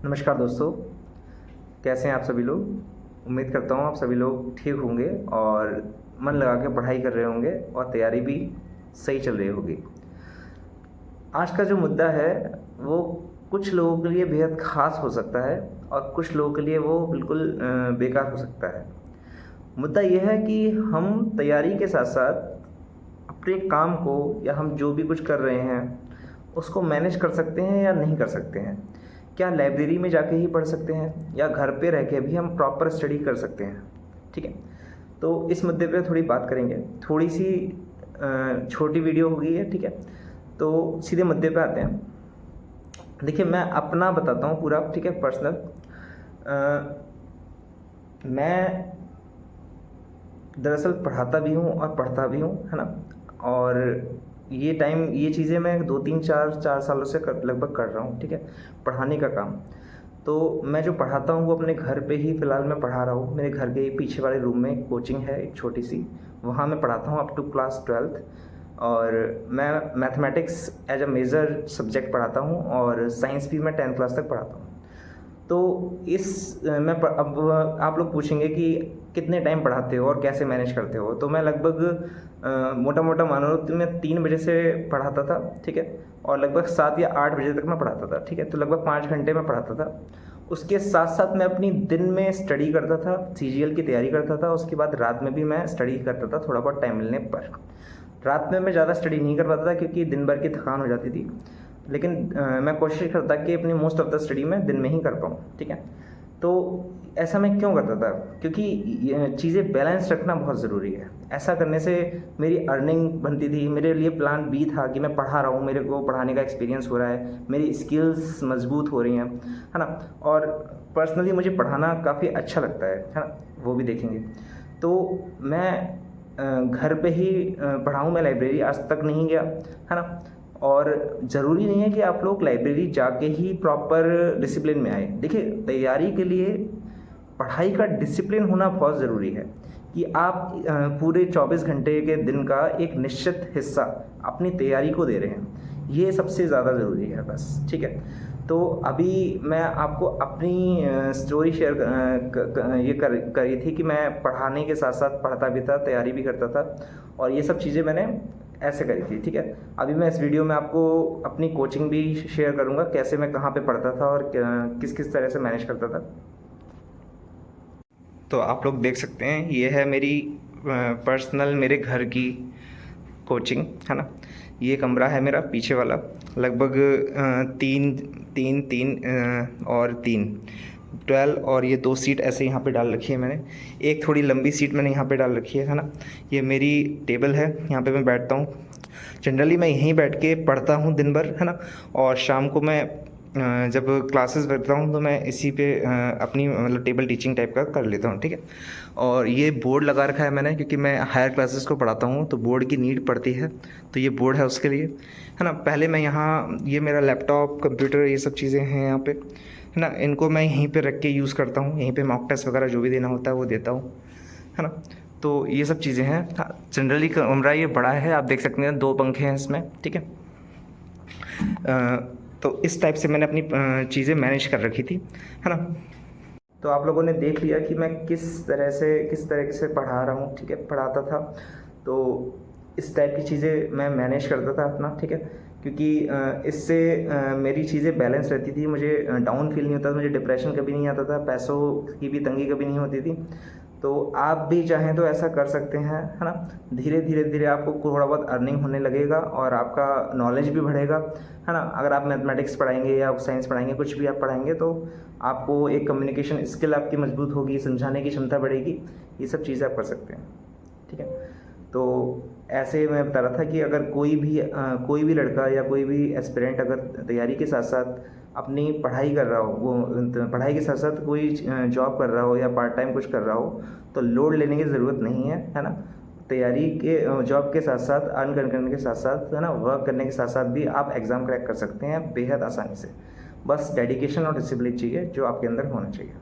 नमस्कार दोस्तों, कैसे हैं आप सभी लोग। उम्मीद करता हूँ आप सभी लोग ठीक होंगे और मन लगा के पढ़ाई कर रहे होंगे और तैयारी भी सही चल रही होगी। आज का जो मुद्दा है वो कुछ लोगों के लिए बेहद ख़ास हो सकता है और कुछ लोगों के लिए वो बिल्कुल बेकार हो सकता है। मुद्दा ये है कि हम तैयारी के साथ साथ अपने काम को या हम जो भी कुछ कर रहे हैं उसको मैनेज कर सकते हैं या नहीं कर सकते हैं। क्या लाइब्रेरी में जाके ही पढ़ सकते हैं या घर पे रह के भी हम प्रॉपर स्टडी कर सकते हैं। ठीक है, तो इस मुद्दे पे थोड़ी बात करेंगे। थोड़ी सी छोटी वीडियो होगी है, ठीक है। तो सीधे मुद्दे पे आते हैं। देखिए, मैं अपना बताता हूँ पूरा, ठीक है, पर्सनल। मैं दरअसल पढ़ाता भी हूँ और पढ़ता भी हूँ, है ना। और ये चीज़ें मैं 2 3 4 सालों से लगभग कर रहा हूँ, ठीक है, पढ़ाने का काम। तो मैं जो पढ़ाता हूँ वो अपने घर पे ही फ़िलहाल मैं पढ़ा रहा हूँ। मेरे घर के ही पीछे वाले रूम में एक कोचिंग है, एक छोटी सी, वहाँ मैं पढ़ाता हूँ अप टू क्लास 12th। और मैं mathematics as a major subject पढ़ाता हूँ और साइंस भी मैं 10th क्लास तक पढ़ाता हूँ। तो अब आप लोग पूछेंगे कि कितने टाइम पढ़ाते हो और कैसे मैनेज करते हो। तो मैं लगभग मोटा मोटा मानो तो मैं 3 बजे से पढ़ाता था, ठीक है, और लगभग 7 या 8 बजे तक मैं पढ़ाता था, ठीक है। तो लगभग 5 घंटे मैं पढ़ाता था। उसके साथ साथ मैं अपनी दिन में स्टडी करता था, सीजीएल की तैयारी करता था। उसके बाद रात में भी मैं स्टडी करता था थोड़ा बहुत टाइम मिलने पर। रात में मैं ज़्यादा स्टडी नहीं कर पाता था क्योंकि दिन भर की थकान हो जाती थी, लेकिन मैं कोशिश करता कि अपनी मोस्ट ऑफ द स्टडी मैं दिन में ही कर पाऊँ, ठीक है। तो ऐसा मैं क्यों करता था, क्योंकि ये चीज़ें बैलेंस रखना बहुत ज़रूरी है। ऐसा करने से मेरी अर्निंग बनती थी। मेरे लिए प्लान बी था कि मैं पढ़ा रहा हूँ, मेरे को पढ़ाने का एक्सपीरियंस हो रहा है, मेरी स्किल्स मजबूत हो रही हैं, है ना। और पर्सनली मुझे पढ़ाना काफ़ी अच्छा लगता है ना, वो भी देखेंगे। तो मैं घर पे ही पढ़ाऊँ, मैं लाइब्रेरी आज तक नहीं गया, है ना। और ज़रूरी नहीं है कि आप लोग लाइब्रेरी जाके ही प्रॉपर डिसिप्लिन में आए। देखिए, तैयारी के लिए पढ़ाई का डिसिप्लिन होना बहुत ज़रूरी है कि आप पूरे 24 घंटे के दिन का एक निश्चित हिस्सा अपनी तैयारी को दे रहे हैं। ये सबसे ज़्यादा ज़रूरी है बस, ठीक है। तो अभी मैं आपको अपनी स्टोरी शेयर करी थी कि मैं पढ़ाने के साथ साथ पढ़ता भी था, तैयारी भी करता था, और ये सब चीज़ें मैंने ऐसे करी थी, ठीक है। अभी मैं इस वीडियो में आपको अपनी कोचिंग भी शेयर करूँगा, कैसे मैं कहाँ पे पढ़ता था और किस किस तरह से मैनेज करता था। तो आप लोग देख सकते हैं, ये है मेरी पर्सनल मेरे घर की कोचिंग, है ना। ये कमरा है मेरा पीछे वाला, लगभग 12 और ये 2 सीट ऐसे यहाँ पे डाल रखी है मैंने। एक थोड़ी लंबी सीट मैंने यहाँ पे डाल रखी है ना। ये मेरी टेबल है, यहाँ पे मैं बैठता हूँ। जनरली मैं यहीं बैठ के पढ़ता हूँ दिन भर, है ना। और शाम को मैं जब क्लासेस करता हूँ तो मैं इसी पे अपनी मतलब टेबल टीचिंग टाइप का कर लेता हूँ, ठीक है। और ये बोर्ड लगा रखा है मैंने क्योंकि मैं हायर क्लासेस को पढ़ाता हूँ तो बोर्ड की नीड पड़ती है, तो ये बोर्ड है उसके लिए, है ना। पहले मैं यहाँ, ये मेरा लैपटॉप, कंप्यूटर, ये सब चीज़ें हैं यहाँ पे, है ना। इनको मैं यहीं पे रख के यूज़ करता हूँ, यहीं पे मॉक टेस्ट वगैरह जो भी देना होता है वो देता हूँ, है ना। तो ये सब चीज़ें हैं। हाँ, जनरली कमरा ये बड़ा है, आप देख सकते हैं 2 पंखे हैं इसमें, ठीक है। तो इस टाइप से मैंने अपनी चीज़ें मैनेज कर रखी थी, है ना। तो आप लोगों ने देख लिया कि मैं किस तरह से पढ़ा रहा हूँ, ठीक है, पढ़ाता था। तो इस टाइप की चीज़ें मैं मैनेज करता था अपना, ठीक है। क्योंकि इससे मेरी चीज़ें बैलेंस रहती थी, मुझे डाउन फील नहीं होता था, मुझे डिप्रेशन कभी नहीं आता था, पैसों की भी तंगी कभी नहीं होती थी। तो आप भी चाहें तो ऐसा कर सकते हैं, है ना। धीरे धीरे आपको थोड़ा बहुत अर्निंग होने लगेगा और आपका नॉलेज भी बढ़ेगा, है ना। अगर आप मैथमेटिक्स पढ़ाएंगे या साइंस पढ़ाएंगे, कुछ भी आप पढ़ाएंगे, तो आपको एक कम्युनिकेशन स्किल आपकी मजबूत होगी, समझाने की क्षमता बढ़ेगी। ये सब चीज़ें आप कर सकते हैं, ठीक है। तो ऐसे मैं बता रहा था कि अगर कोई भी लड़का या कोई भी एस्पिरेंट अगर तैयारी के साथ साथ अपनी पढ़ाई कर रहा हो, वो पढ़ाई के साथ साथ कोई जॉब कर रहा हो या पार्ट टाइम कुछ कर रहा हो, तो लोड लेने की ज़रूरत नहीं है ना। तैयारी के जॉब के साथ साथ, अर्न करने के साथ साथ, है ना, वर्क करने के साथ साथ भी आप एग्ज़ाम क्रैक कर सकते हैं बेहद आसानी से। बस डेडिकेशन और डिसिप्लिन चाहिए जो आपके अंदर होना चाहिए।